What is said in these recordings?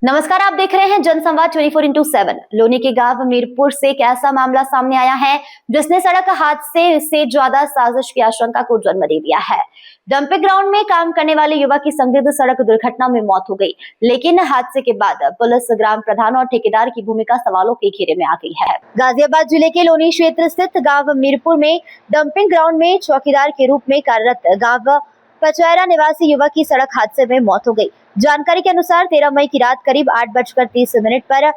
नमस्कार, आप देख रहे हैं जनसंवाद 24x7। लोनी के गांव मीरपुर से एक ऐसा मामला सामने आया है जिसने सड़क हादसे से ज्यादा साजिश की आशंका को जन्म दे दिया है। डंपिंग ग्राउंड में काम करने वाले युवक की संदिग्ध सड़क दुर्घटना में मौत हो गई, लेकिन हादसे के बाद पुलिस, ग्राम प्रधान और ठेकेदार की भूमिका सवालों के घेरे में आ गई है। गाजियाबाद जिले के लोनी क्षेत्र स्थित गाँव मीरपुर में डंपिंग ग्राउंड में चौकीदार के रूप में कार्यरत गाँव पचैरा निवासी युवक की सड़क हादसे में मौत हो गई। जानकारी के अनुसार 13 मई की रात करीब 8:30 पर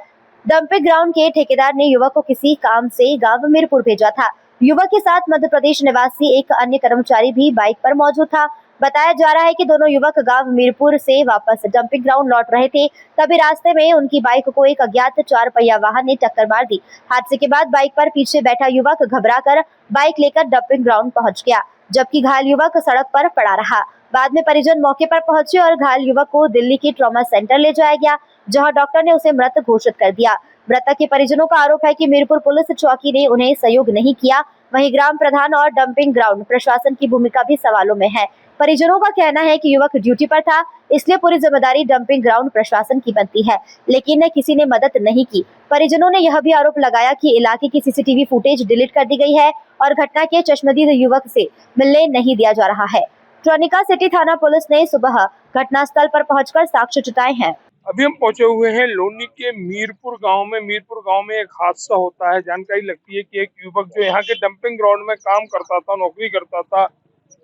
डंपिंग ग्राउंड के ठेकेदार ने युवक को किसी काम से गांव मीरपुर भेजा था। युवक के साथ मध्य प्रदेश निवासी एक अन्य कर्मचारी भी बाइक पर मौजूद था। बताया जा रहा है कि दोनों युवक गांव मीरपुर से वापस डंपिंग ग्राउंड लौट रहे थे, तभी रास्ते में उनकी बाइक को एक अज्ञात 4 पहिया वाहन ने टक्कर मार दी। हादसे के बाद बाइक पर पीछे बैठा युवक घबराकर बाइक लेकर डंपिंग ग्राउंड पहुंच गया, जबकि घायल युवक सड़क पर पड़ा रहा। बाद में परिजन मौके पर पहुंचे और घायल युवक को दिल्ली के ट्रॉमा सेंटर ले जाया गया, जहां डॉक्टर ने उसे मृत घोषित कर दिया। मृतक के परिजनों का आरोप है कि मीरपुर पुलिस चौकी ने उन्हें सहयोग नहीं किया। वहीं ग्राम प्रधान और डंपिंग ग्राउंड प्रशासन की भूमिका भी सवालों में है। परिजनों का कहना है कि युवक ड्यूटी पर था, इसलिए पूरी जिम्मेदारी डंपिंग ग्राउंड प्रशासन की बनती है, लेकिन किसी ने मदद नहीं की। परिजनों ने यह भी आरोप लगाया कि इलाके की सीसीटीवी फुटेज डिलीट कर दी गई है और घटना के चश्मदीद युवक से मिलने नहीं दिया जा रहा है। ट्रोनिका सिटी थाना पुलिस ने सुबह घटनास्थल पर पहुंचकर साक्ष्य जुटाए हैं। अभी हम पहुंचे हुए हैं लोनी के मीरपुर गांव में। मीरपुर गांव में एक हादसा होता है। जानकारी लगती है कि एक युवक जो यहाँ के डंपिंग ग्राउंड में काम करता था, नौकरी करता था,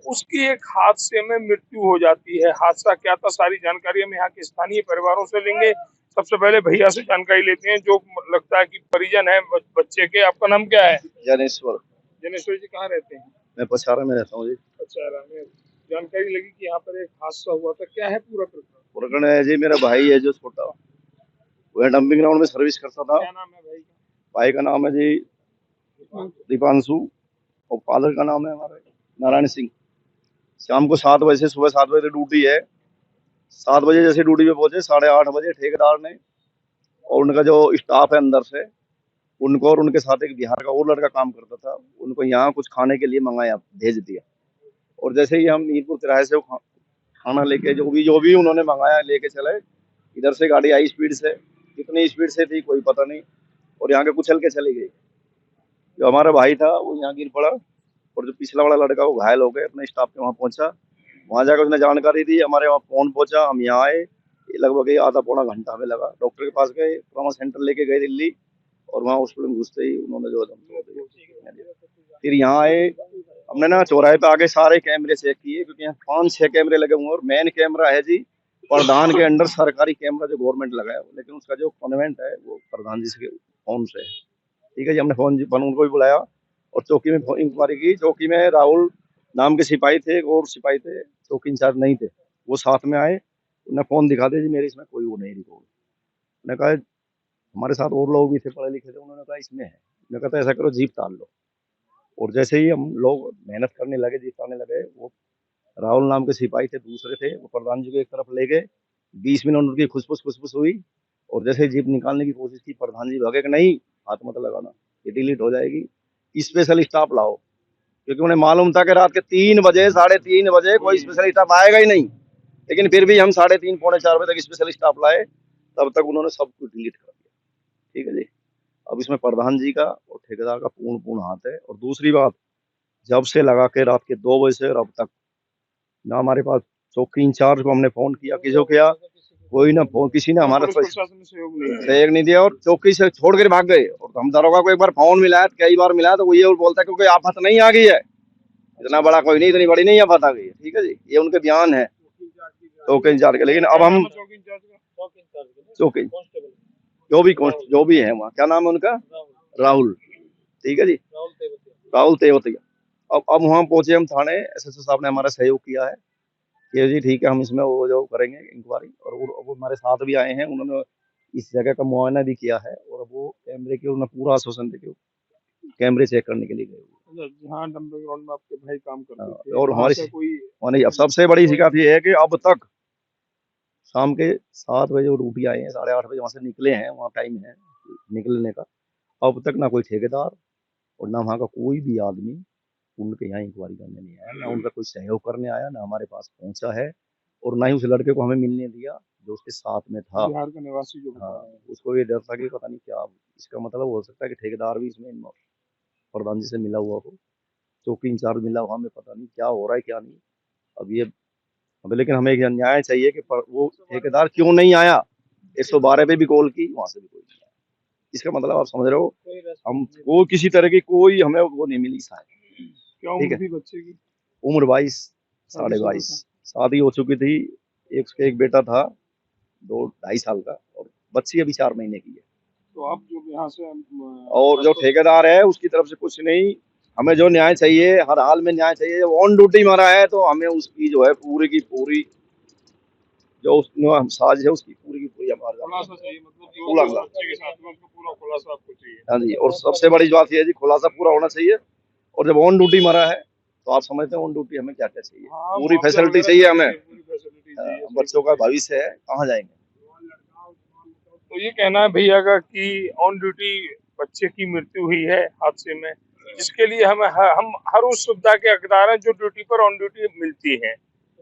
उसकी एक हादसे में मृत्यु हो जाती है। हादसा क्या था, सारी जानकारी हम यहाँ के स्थानीय परिवारों से लेंगे। सबसे पहले भैया से जानकारी लेते हैं, जो लगता है कि परिजन है बच्चे के। आपका नाम क्या है? जनेश्वर। जनेश्वर जी कहाँ रहते हैं? मैं पछारा में रहता हूँ जी। पछारा में। जानकारी लगी कि यहाँ पर एक हादसा हुआ था, क्या है पूरा प्रकरण? है जी, मेरा भाई है जो छोटा, वह डंपिंग ग्राउंड में सर्विस करता था। क्या नाम है भाई का? भाई का नाम है जी दीपांशु और फादर का नाम है हमारे नारायण सिंह। शाम को 7 बजे से सुबह 7 बजे ड्यूटी है। 7 बजे जैसे ड्यूटी पे पहुंचे, 8:30 बजे ठेकेदार ने और उनका जो स्टाफ है अंदर से, उनको और उनके साथ एक बिहार का और लड़का काम करता था, उनको यहाँ कुछ खाने के लिए मंगाया, भेज दिया। और जैसे ही हम मीरपुर तिराहे से खाना लेके जो भी उन्होंने मंगाया लेके चले, इधर से गाड़ी आई स्पीड से, कितनी स्पीड से थी कोई पता नहीं, और यहाँ के कुचल के चली गई। जो हमारा भाई था वो यहाँ गिर पड़ा और जो पिछला वाला लड़का वो घायल हो गए। अपने स्टाफ के वहाँ पहुंचा, वहाँ जाकर उसने जानकारी दी, हमारे वहाँ फोन पहुंचा, हम यहाँ आए। लगभग आधा पौना घंटा हमें लगा। डॉक्टर के पास गए, ट्रॉमा सेंटर लेके गए दिल्ली, और वहाँ हॉस्पिटल में घुसते ही उन्होंने जो फिर यहाँ आए। हमने ना चौराहे पे आगे सारे कैमरे चेक किए, क्योंकि यहाँ 5-6 कैमरे लगे हुए हैं और मेन कैमरा है जी प्रधान के अंडर सरकारी कैमरा जो गवर्नमेंट लगाया है, लेकिन उसका जो कॉन्वेंट है वो प्रधान जी के फोन से है। ठीक है जी, हमने फोन उनको भी बुलाया और चौकी में इंक्वायरी की। चौकी में राहुल नाम के सिपाही थे, और सिपाही थे, चौकी इंचार्ज नहीं थे, वो साथ में आए। उन्हें फोन दिखा दे जी, मेरे इसमें कोई वो नहीं रिकॉर्ड। उन्होंने कहा हमारे साथ और लोग भी थे पढ़े लिखे थे, उन्होंने कहा इसमें है। उन्होंने कहा ऐसा करो जीप ताल लो। और जैसे ही हम लोग मेहनत करने लगे, जीप तालने लगे, वो राहुल नाम के सिपाही थे, दूसरे थे, वो प्रधान जी को एक तरफ ले गए। 20 मिनट उनकी खुसफुस हुई, और जैसे जीप निकालने की कोशिश की, प्रधान जी भागे कि नहीं, हाथ मत लगाना, ये डिलीट हो जाएगी, स्पेशल स्टाफ लाओ। क्योंकि उन्हें मालूम था कि रात के 3 बजे, 3:30 बजे कोई स्पेशल स्टाफ आएगा ही नहीं। लेकिन फिर भी हम 3:30 पौने 4 बजे तक स्पेशल स्टाफ लाए, तब तक उन्होंने सब कुछ डिलीट कर दिया। ठीक है जी। अब इसमें प्रधान जी का और ठेकेदार का पूर्ण हाथ है। और दूसरी बात, जब से लगा के रात के 2 बजे से और अब तक ना हमारे पास चौकी इंचार्ज को हमने फोन किया, किसको किया, कोई ना फोन, किसी ने हमारा सहयोग नहीं दिया, और चौकी से छोड़ कर भाग गए। और हम दरोगा को एक बार फोन मिलाया, कई बार मिलाया, तो वो ये बोलता है क्योंकि आफत नहीं आ गई है, इतना बड़ा कोई नहीं, इतनी बड़ी नहीं आफत आ गई है। ठीक है जी, ये उनके बयान है चौकी इंचार्ज के। लेकिन अब हम चौकी जो भी है वहाँ, क्या नाम है उनका, राहुल। ठीक है जी, राहुल तेवतिया। अब वहाँ पहुंचे हम थाने, एसएसओ साहब ने हमारा सहयोग किया है कि जी ठीक है, हम इसमें वो जो करेंगे इंक्वायरी। और वो हमारे साथ भी आए हैं, उन्होंने इस जगह का मुआयना भी किया है, और वो कैमरे के उन्होंने पूरा आश्वासन देके कैमरे चेक करने के लिए गए हुए। जहाँ डंपिंग ग्राउंड में आपके भाई काम करते थे, और वहाँ हमारी से कोई अब सबसे बड़ी शिकायत ये है कि अब तक शाम के 7 बजे वो ड्यूटी आए हैं, 8:30 बजे वहाँ से निकले हैं, वहाँ टाइम है निकलने का, अब तक ना कोई ठेकेदार और ना वहाँ का कोई भी आदमी उनके यहाँ इंक्वायरी करने नहीं आया, ना उनका कोई सहयोग करने आया, ना हमारे पास पहुंचा है, और ना ही उस लड़के को हमें मिलने दिया जो उसके साथ में था। बिहार का निवासी जो हाँ, उसको ये डर था कि पता नहीं क्या, इसका मतलब हो सकता है कि ठेकेदार भी इसमें प्रधान जी से मिला हुआ हो, चौकी इंचार्ज मिला हुआ, हमें पता नहीं क्या हो रहा है क्या नहीं। अब ये अब लेकिन हमें एक न्याय चाहिए कि वो ठेकेदार क्यों नहीं आया। 112 पे भी कॉल की, वहां से भी कोई नहीं आया। इसका मतलब आप समझ रहे हो, हमको किसी तरह की कोई हमें वो नहीं मिली सहायता। क्या ठीक उम्र है, थी बच्चे की? उम्र 22, 22.5, शादी हो चुकी थी, एक बेटा था 2-2.5 साल का, और बच्ची अभी 4 महीने की है। तो आप जो यहाँ से और जो ठेकेदार है उसकी तरफ से कुछ नहीं, हमें जो न्याय चाहिए, हर हाल में न्याय चाहिए। जब ऑन ड्यूटी मारा है तो हमें उसकी जो है पूरी की पूरी जो साजिश है उसकी पूरी की पूरी हमारे खुलासा चाहिए, मतलब जो खुलासा। बच्चे के साथ में उसका पूरा खुलासा आपको चाहिए। हाँ जी, और सबसे बड़ी बात यह है जी, खुलासा पूरा होना चाहिए। और जब ऑन ड्यूटी मारा है तो आप समझते हैं ऑन ड्यूटी हमें क्या क्या चाहिए, हाँ, पूरी मुआवजा फैसिलिटी वगैरह चाहिए हमें। पूरी फैसिलिटी चाहिए। बच्चों का भविष्य है, कहाँ जाएंगे। तो ये कहना है भैया का कि ऑन ड्यूटी बच्चे की मृत्यु हुई है हादसे में, जिसके लिए हम हर उस सुविधा के हकदार हैं जो ड्यूटी पर ऑन ड्यूटी मिलती है,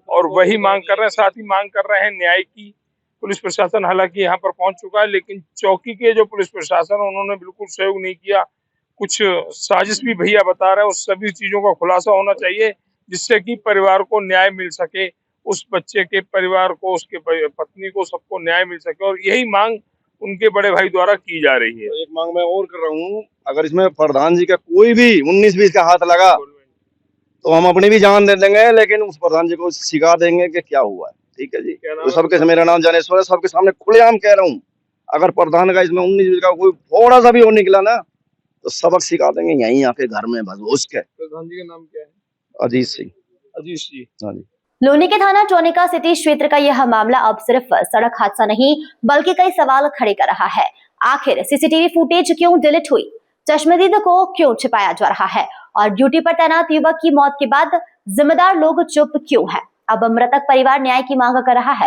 और वही मांग कर रहे हैं। साथ ही मांग कर रहे हैं न्याय की। पुलिस प्रशासन हालांकि यहाँ पर पहुंच चुका है, लेकिन चौकी के जो पुलिस प्रशासन उन्होंने बिल्कुल सहयोग नहीं किया। कुछ साजिश भी भैया बता रहे हैं, उस सभी चीजों का खुलासा होना चाहिए जिससे कि परिवार को न्याय मिल सके, उस बच्चे के परिवार को, उसके पत्नी को, सबको न्याय मिल सके, और यही मांग उनके बड़े भाई द्वारा की जा रही है। तो एक मांग मैं और कर रहा हूँ, अगर इसमें प्रधान जी का कोई भी 19-20 का हाथ लगा तो हम अपनी भी जान दे देंगे, लेकिन उस प्रधान जी को सिखा देंगे कि क्या हुआ है। ठीक है जी, तो सबके, मेरा नाम ज्ञानेश्वर है, सबके सामने खुलेआम कह रहा हूँ, अगर प्रधान का इसमें 19-20 का कोई थोड़ा सा भी हो निकला ना तो सबक सिखा देंगे यहीं आके घर में भगोस के। प्रधान जी का नाम क्या है? अजीत सिंह। अजीत जी। हाँ जी। लोनी के थाना चौनिका सिटी क्षेत्र का यह मामला अब सिर्फ सड़क हादसा नहीं बल्कि कई सवाल खड़े कर रहा है। आखिर सीसीटीवी फुटेज क्यों डिलीट हुई, चश्मदीद को क्यों छिपाया जा रहा है, और ड्यूटी पर तैनात युवक की मौत के बाद जिम्मेदार लोग चुप क्यों है। अब मृतक परिवार न्याय की मांग कर रहा है।